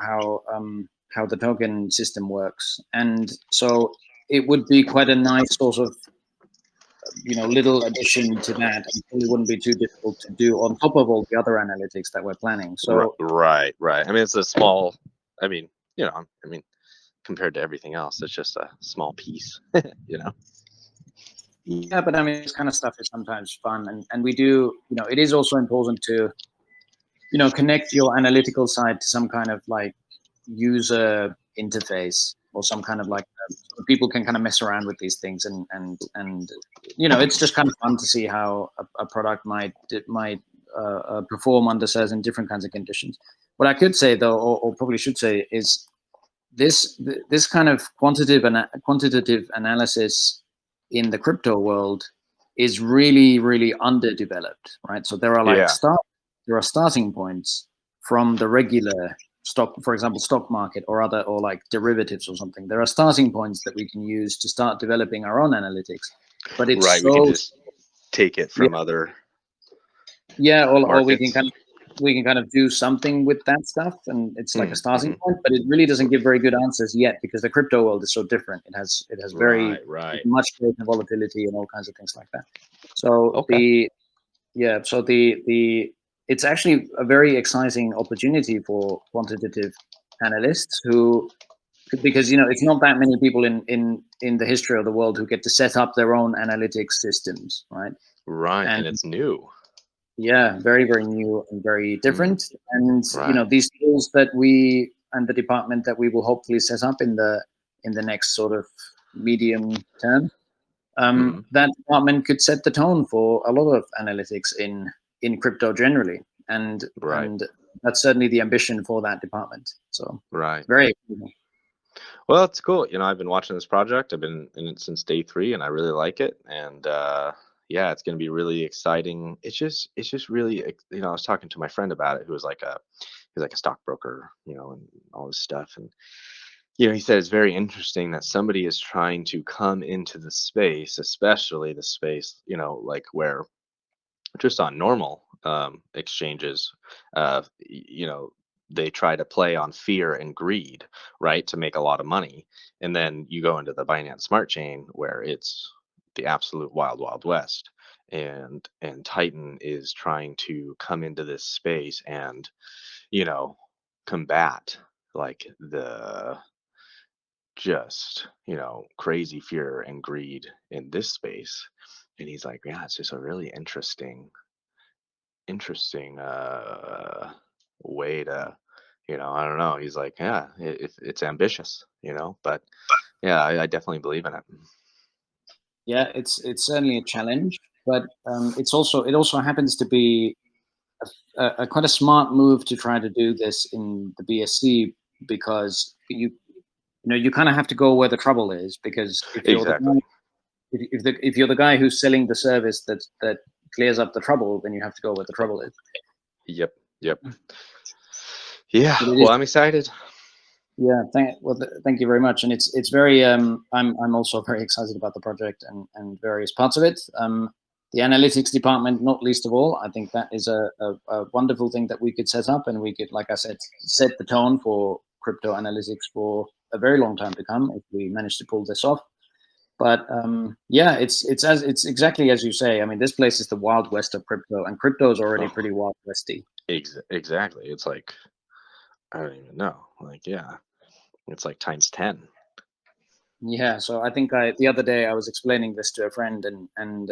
Speaker 1: the token system works. And so it would be quite a nice sort of little addition to that, and it wouldn't be too difficult to do on top of all the other analytics that we're planning. So
Speaker 10: right. I mean, it's a small. I mean, compared to everything else, it's just a small piece.
Speaker 1: Yeah, but I mean, this kind of stuff is sometimes fun, and we do. It is also important to connect your analytical side to some kind of user interface or some kind of so people can kind of mess around with these things and it's just kind of fun to see how a product might perform under certain different kinds of conditions. What I could say though, or probably should say, is this kind of quantitative analysis in the crypto world is really underdeveloped, right? So there are starting points from the regular stock, for example, stock market or derivatives or something. There are starting points that we can use to start developing our own analytics, but it's
Speaker 10: we can just take it from other
Speaker 1: or we can kind of do something with that stuff, and it's like a starting point, but it really doesn't give very good answers yet because the crypto world is so different. It has very much greater volatility and all kinds of things like that. So it's actually a very exciting opportunity for quantitative analysts because it's not that many people in the history of the world who get to set up their own analytics systems, right?
Speaker 10: And it's new.
Speaker 1: Yeah, very new and very different. And these tools that we and the department that we will hopefully set up in the next sort of medium term, that department could set the tone for a lot of analytics in crypto generally, and that's certainly the ambition for that department. So very exciting.
Speaker 10: Well, it's cool. I've been watching this project. I've been in it since day 3, and I really like it. And yeah, it's going to be really exciting. It's just really, I was talking to my friend about it, who was like a stockbroker, and all this stuff. And he said it's very interesting that somebody is trying to come into the space, especially the space, where just on normal exchanges, they try to play on fear and greed, right, to make a lot of money. And then you go into the Binance Smart Chain where it's the absolute wild west, and Titan is trying to come into this space and combat the just crazy fear and greed in this space. And he's like, yeah, it's just a really interesting way to I don't know. He's like, yeah, it's ambitious, but yeah, I definitely believe in it.
Speaker 1: Yeah, it's certainly a challenge, but it also happens to be a quite a smart move to try to do this in the BSC because you kind of have to go where the trouble is, because if you're
Speaker 10: Exactly.
Speaker 1: if you're the guy who's selling the service that clears up the trouble, then you have to go where the trouble is.
Speaker 10: Yep. Yeah.
Speaker 1: But it
Speaker 10: Well,
Speaker 1: is,
Speaker 10: I'm excited.
Speaker 1: yeah. Thank you very much, and it's very. I'm also very excited about the project and various parts of it. The analytics department, not least of all. I think that is a wonderful thing that we could set up, and we could, like I said, set the tone for crypto analytics for a very long time to come if we manage to pull this off. But yeah, it's exactly as you say. I mean, this place is the Wild West of crypto, and crypto is already pretty Wild Westy.
Speaker 10: Exactly. It's like, I don't even know. Like, yeah, it's like times 10.
Speaker 1: Yeah. So I think the other day I was explaining this to a friend, and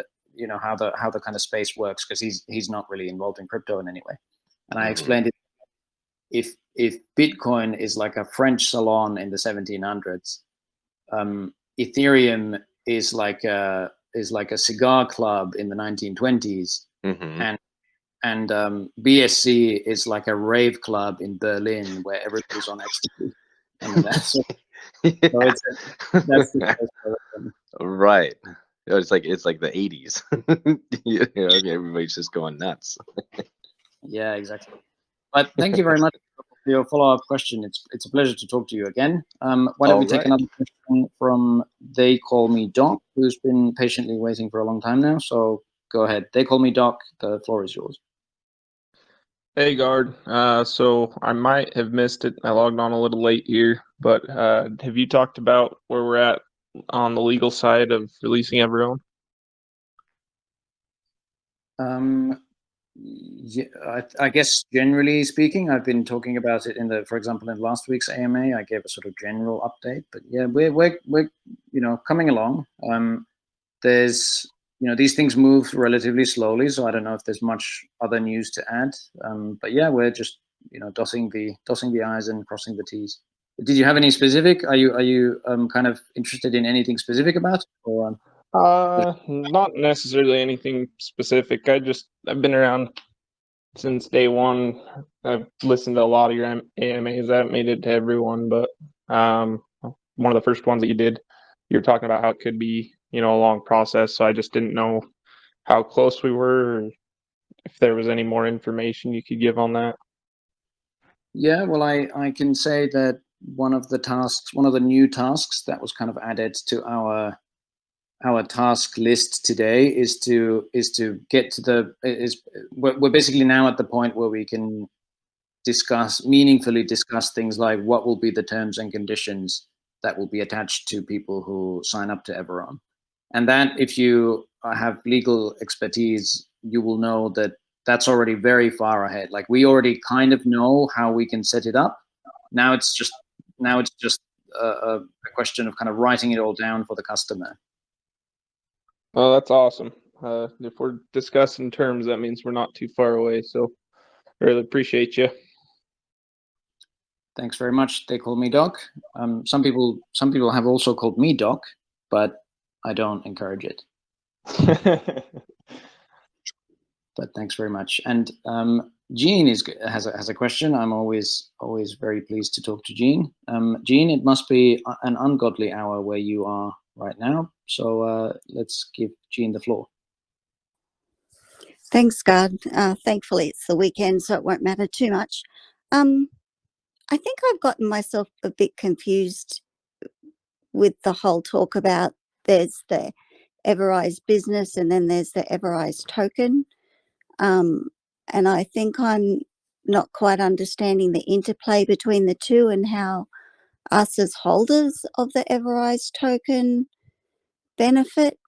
Speaker 1: how the kind of space works, because he's not really involved in crypto in any way, and I explained it. If Bitcoin is like a French salon in the 1700s, Ethereum is like a cigar club in the 1920s, and BSC is like a rave club in Berlin where everybody's on ecstasy. That's
Speaker 10: right. It's like the 80s. Everybody's just going nuts.
Speaker 1: Yeah, exactly. But thank you very much for your follow-up question. It's a pleasure to talk to you again. Why don't we take another question from They Call Me Doc, who's been patiently waiting for a long time now. So go ahead. They Call Me Doc. The floor is yours.
Speaker 11: Hey, Guard. So I might have missed it. I logged on a little late here, but have you talked about where we're at on the legal side of releasing EverRise?
Speaker 1: Yeah, I guess generally speaking, I've been talking about it for example, in last week's AMA, I gave a sort of general update. But yeah, we're coming along. There's these things move relatively slowly, so I don't know if there's much other news to add. But yeah, we're just dotting the I's and crossing the T's. Did you have any specific? Are you kind of interested in anything specific about it, or?
Speaker 11: Not necessarily anything specific. I've been around since day one. I've listened to a lot of your AMAs. I haven't made it to everyone, but one of the first ones that you did, you were talking about how it could be, a long process. So I just didn't know how close we were, or if there was any more information you could give on that.
Speaker 1: Yeah, well, I can say that one of the new tasks that was kind of added to our task list today is to get to we're basically now at the point where we can meaningfully discuss things like what will be the terms and conditions that will be attached to people who sign up to EverRise. And that, if you have legal expertise, you will know that that's already very far ahead. Like, we already kind of know how we can set it up. Now it's just a question of kind of writing it all down for the customer.
Speaker 11: Well, that's awesome. If we're discussing terms, that means we're not too far away. So really appreciate you.
Speaker 1: Thanks very much. They call me Doc. Some people have also called me Doc, but I don't encourage it. But thanks very much. And Jean has a question. I'm always very pleased to talk to Jean. Jean, it must be an ungodly hour where you are right now. So let's give Jean the floor.
Speaker 12: Thanks, God. Thankfully, it's the weekend, so it won't matter too much. I think I've gotten myself a bit confused with the whole talk about there's the EverRise business and then there's the EverRise token. And I think I'm not quite understanding the interplay between the two and how us as holders of the EverRise token benefit.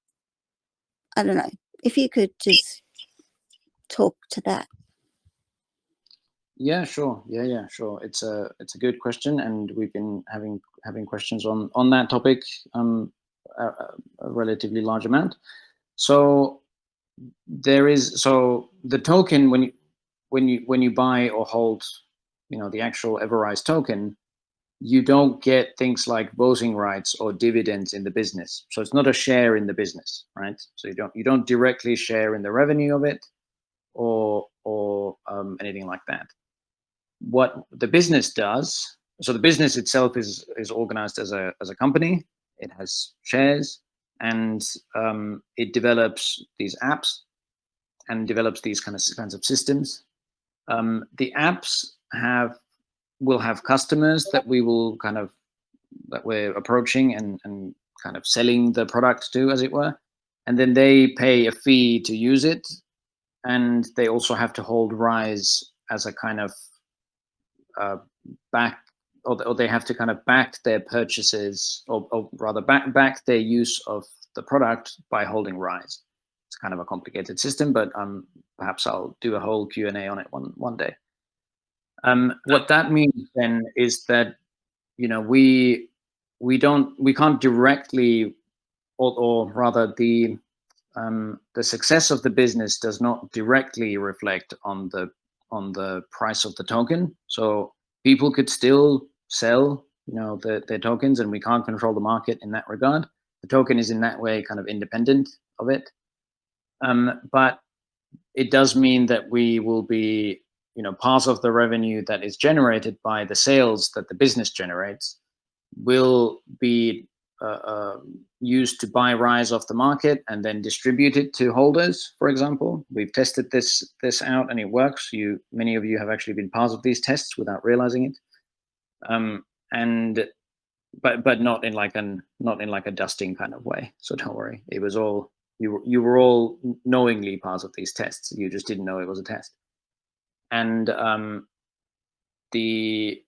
Speaker 12: I don't know. If you could just talk to that.
Speaker 1: Yeah, sure. Yeah, sure. It's a good question, and we've been having questions on that topic a relatively large amount. So the token, when you buy or hold, the actual EverRise token, you don't get things like voting rights or dividends in the business. So it's not a share in the business, right? So you don't directly share in the revenue of it or anything like that. What the business does so the business itself is organized as a company. It has shares, and it develops these apps and develops these kinds of systems. The apps will have customers that we're approaching and kind of selling the product to, as it were, and then they pay a fee to use it, and they also have to hold Rise as a kind of back, or they have to kind of back their purchases, or rather back their use of the product by holding Rise. It's kind of a complicated system, but perhaps I'll do a whole Q&A on it one day. What that means then is that, you know, we can't directly, or rather the success of the business does not directly reflect on the price of the token. So people could still sell, you know, their tokens, and we can't control the market in that regard. The token is in that way kind of independent of it. But it does mean that we will be, you know, part of the revenue that is generated by the sales that the business generates will be used to buy Rise off the market and then distribute it to holders, for example. We've tested this out and it works. Many of you have actually been part of these tests without realizing it. But not in like a dusting kind of way. So don't worry. It was all, you were all knowingly part of these tests. You just didn't know it was a test. And the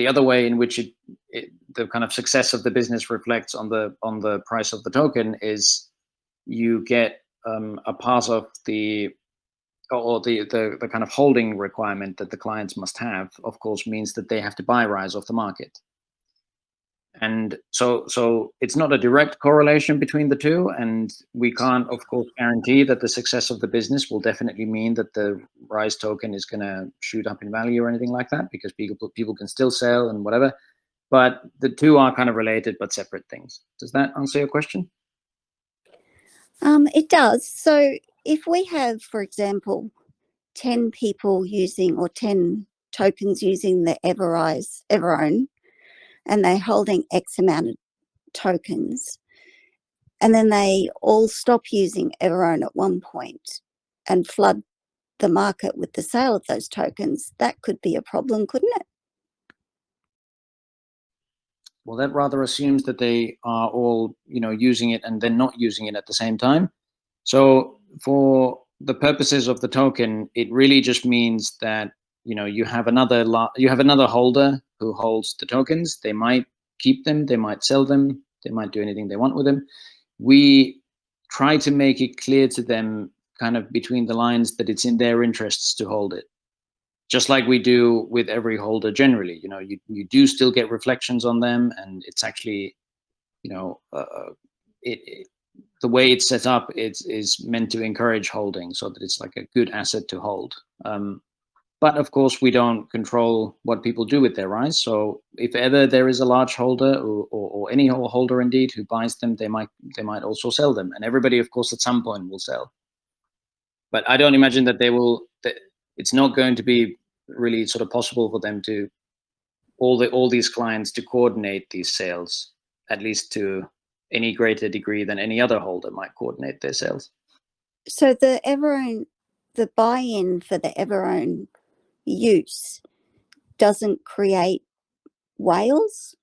Speaker 1: other way in which the kind of success of the business reflects on the price of the token is you get a part of the kind of holding requirement that the clients must have, of course, means that they have to buy Rise off the market. And so it's not a direct correlation between the two, and we can't, of course, guarantee that the success of the business will definitely mean that the Rise token is going to shoot up in value or anything like that, because people can still sell and whatever. But the two are kind of related but separate things. Does that answer your question?
Speaker 12: It does. So if we have, for example, 10 people using, or 10 tokens using the EverRise and they're holding X amount of tokens, and then they all stop using EverRise at one point and flood the market with the sale of those tokens, that could be a problem, couldn't it?
Speaker 1: Well, that rather assumes that they are all, you know, using it and then not using it at the same time. So for the purposes of the token, it really just means that, you know, you have another holder who holds the tokens. They might keep them, they might sell them, they might do anything they want with them. We try to make it clear to them, kind of between the lines, that it's in their interests to hold it. Just like we do with every holder generally. You know, you do still get reflections on them, and it's actually, you know, the way it's set up, is meant to encourage holding, so that it's like a good asset to hold. But of course, we don't control what people do with their Rise. So if ever there is a large holder, or any holder indeed, who buys them, they might also sell them. And everybody, of course, at some point will sell. But I don't imagine that they will. It's not going to be really sort of possible for them to, all these clients, to coordinate these sales, at least to any greater degree than any other holder might coordinate their sales.
Speaker 12: So the buy-in for the EverRise use doesn't create whales?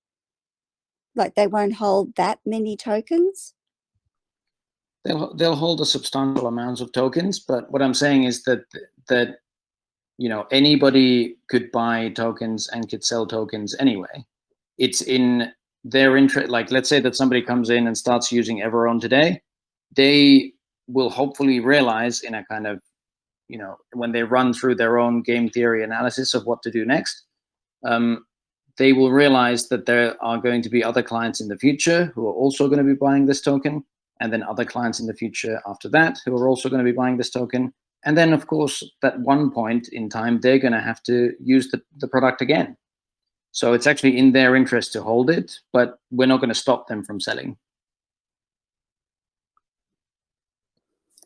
Speaker 12: Like they won't hold that many tokens?
Speaker 1: They'll hold a substantial amount of tokens, but what I'm saying is that you know, anybody could buy tokens and could sell tokens anyway. It's in their interest. Like, let's say that somebody comes in and starts using EverRise today, they will hopefully realize, in a kind of, you know, when they run through their own game theory analysis of what to do next, they will realize that there are going to be other clients in the future who are also going to be buying this token, and then other clients in the future after that who are also going to be buying this token. And then, of course, at one point in time, they're going to have to use the product again. So it's actually in their interest to hold it, but we're not going to stop them from selling.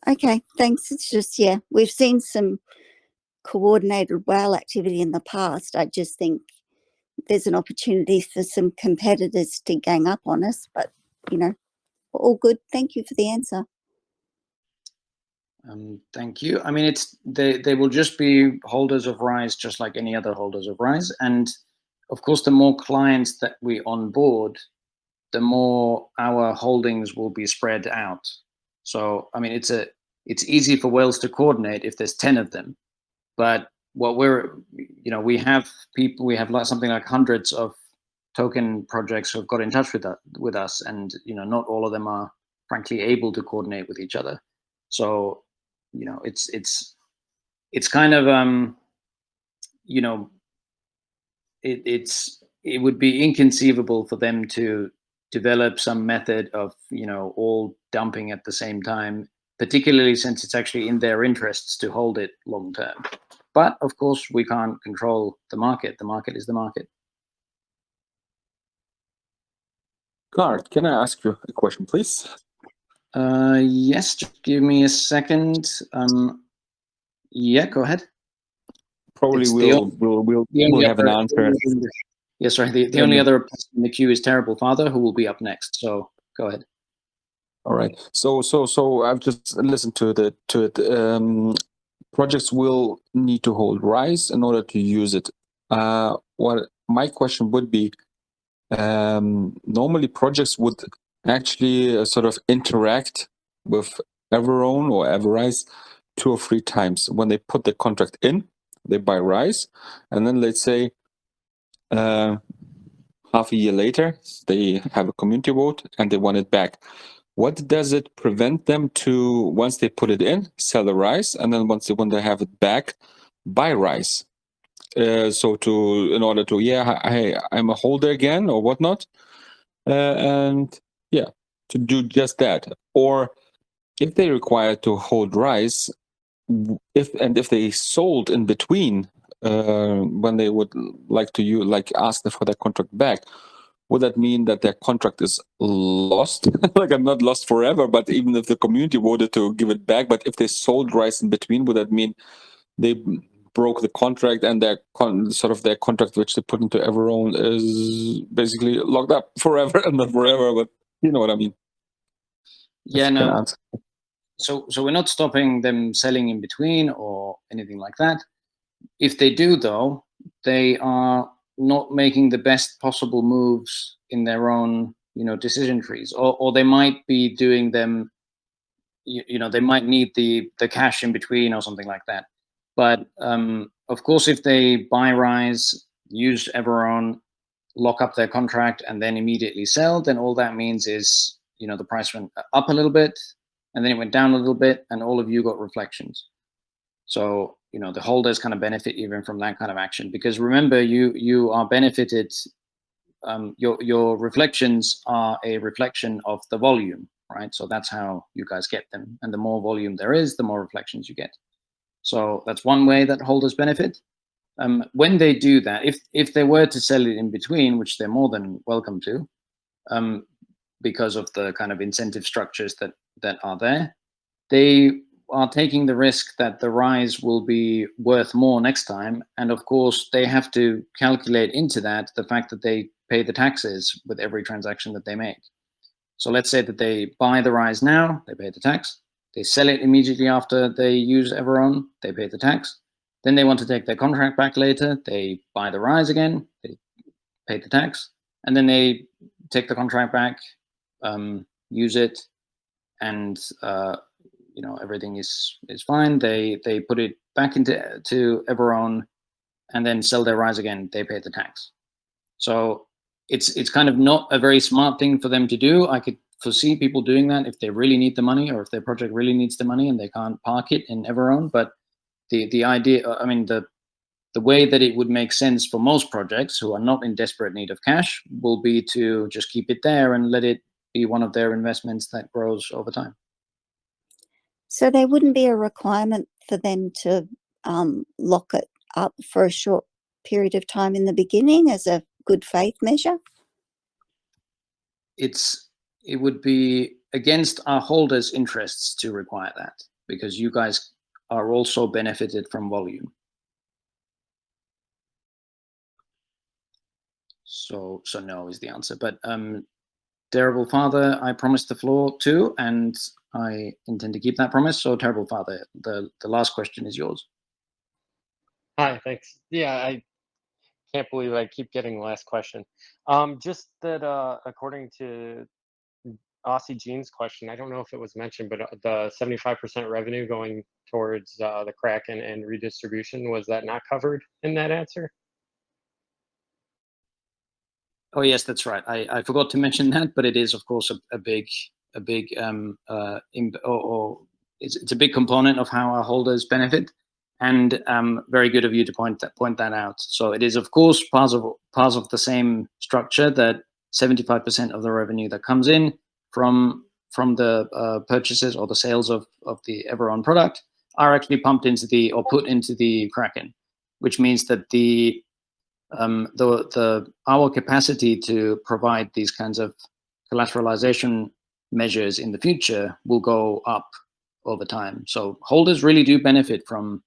Speaker 12: Okay, thanks. It's just, yeah, we've seen some coordinated whale activity in the past. I just think there's an opportunity for some competitors to gang up on us, but all good. Thank you for the answer.
Speaker 1: Thank you. I mean, they will just be holders of RISE just like any other holders of RISE. And of course, the more clients that we onboard, the more our holdings will be spread out. So, I mean, it's easy for Wells to coordinate if there's 10 of them. But what we have people, we have something like hundreds of token projects who have got in touch with us, and not all of them are frankly able to coordinate with each other. So it's kind of it would be inconceivable for them to develop some method of all dumping at the same time, particularly since it's actually in their interests to hold it long term. But of course, we can't control the market. The market is the market.
Speaker 6: Gard, can I ask you a question, please?
Speaker 1: Yes, just give me a second. Yeah, go ahead.
Speaker 6: Probably we'll have an answer.
Speaker 1: Yes, sorry. The only other person in the queue is Terrible Father, who will be up next. So go ahead.
Speaker 6: All right. So I've just listened to it. Projects will need to hold RISE in order to use it. What my question would be, normally projects would actually sort of interact with EverRise or EverRise 2 or 3 times. When they put the contract in, they buy RISE, and then let's say half a year later, they have a community vote and they want it back. What does it prevent them to, once they put it in, sell the RISE, and then when they have it back, buy RISE? In order to, I'm a holder again or whatnot, to do just that. Or if they require to hold RISE, if they sold in between, when they would like to ask for their contract back, would that mean that their contract is lost? Like, I'm not lost forever, but even if the community voted to give it back, but if they sold RISE in between, would that mean they broke the contract and their contract which they put into EverRise is basically locked up forever? And not forever, but you know what I mean.
Speaker 1: Yeah, no. So we're not stopping them selling in between or anything like that. If they do, though, they are not making the best possible moves in their own, decision trees, or they might be doing them. They might need the cash in between or something like that. But of course, if they buy RISE, use EverRise, lock up their contract, and then immediately sell, then all that means is, the price went up a little bit, and then it went down a little bit, and all of you got reflections. So, the holders kind of benefit even from that kind of action, because remember, you are benefited. Your reflections are a reflection of the volume, right? So that's how you guys get them. And the more volume there is, the more reflections you get. So that's one way that holders benefit. When they do that, if they were to sell it in between, which they're more than welcome to, because of the kind of incentive structures that are there, they are taking the risk that the RISE will be worth more next time. And of course, they have to calculate into that the fact that they pay the taxes with every transaction that they make. So let's say that they buy the RISE now, they pay the tax. They sell it immediately after they use EverRise, they pay the tax. Then they want to take their contract back later, they buy the RISE again, they pay the tax. And then they take the contract back, use it, and everything is fine. They put it back into EverRise and then sell their RISE again. They pay the tax. So it's kind of not a very smart thing for them to do. I could foresee people doing that if they really need the money, or if their project really needs the money and they can't park it in EverRise. But the idea, I mean, the way that it would make sense for most projects who are not in desperate need of cash will be to just keep it there and let it be one of their investments that grows over time.
Speaker 12: So there wouldn't be a requirement for them to lock it up for a short period of time in the beginning as a good faith measure?
Speaker 1: It would be against our holders' interests to require that, because you guys are also benefited from volume. So no is the answer. But Terrible Father, I promised the floor to, and I intend to keep that promise. So Terrible Father, the last question is yours.
Speaker 2: Hi, thanks. Yeah, I can't believe I keep getting the last question. Just that according to Aussie Jean's question, I don't know if it was mentioned, but the 75% revenue going towards the Kraken and redistribution, was that not covered in that answer?
Speaker 1: Oh yes, that's right. I forgot to mention that, but it is of course a big it's a big component of how our holders benefit, and very good of you to point that out. So it is of course part of the same structure that 75% of the revenue that comes in from the purchases or the sales of the EverRise product are actually pumped into or put into the Kraken, which means that our capacity to provide these kinds of collateralization measures in the future will go up over time. So holders really do benefit from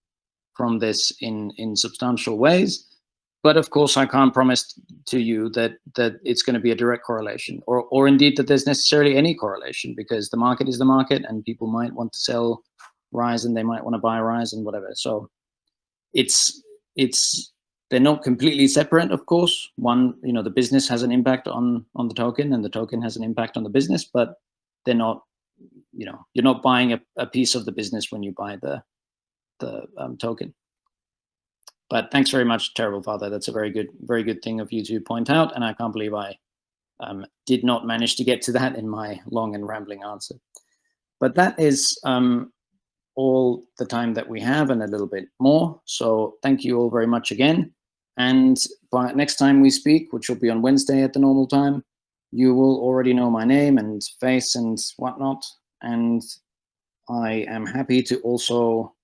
Speaker 1: this in substantial ways. But of course, I can't promise to you that it's going to be a direct correlation, or indeed that there's necessarily any correlation, because the market is the market, and people might want to sell Rise and they might want to buy Rise and whatever. So they're not completely separate, of course. One, the business has an impact on the token, and the token has an impact on the business, but they're not, you're not buying a piece of the business when you buy the token. But thanks very much, Terrible Father. That's a very good thing of you to point out, and I can't believe I did not manage to get to that in my long and rambling answer. But that is all the time that we have, and a little bit more. So thank you all very much again. And by next time we speak, which will be on Wednesday at the normal time, you will already know my name and face and whatnot. And I am happy to also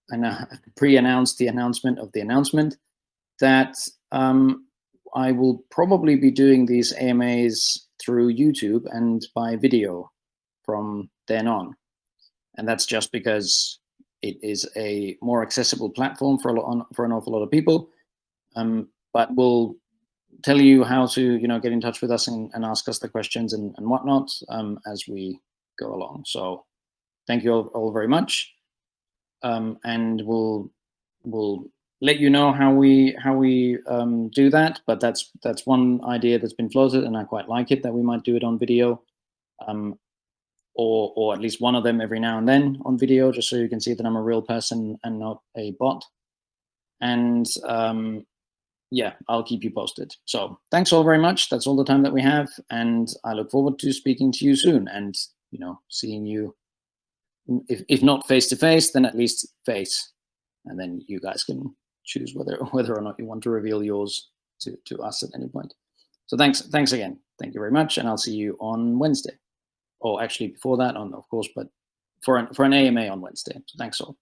Speaker 1: pre-announce the announcement of the announcement that I will probably be doing these AMAs through YouTube and by video from then on. And that's just because it is a more accessible platform for an awful lot of people. But we'll tell you how to get in touch with us and ask us the questions and whatnot as we go along. So thank you all very much, and we'll let you know how we do that. But that's one idea that's been floated, and I quite like it, that we might do it on video, or at least one of them every now and then on video, just so you can see that I'm a real person and not a bot. And yeah, I'll keep you posted. So thanks all very much. That's all the time that we have, and I look forward to speaking to you soon, and seeing you, if not face to face, then at least face, and then you guys can choose whether or not you want to reveal yours to us at any point. So thanks again. Thank you very much, and I'll see you on Wednesday, or actually before that, of course, but for an AMA on Wednesday. So thanks all.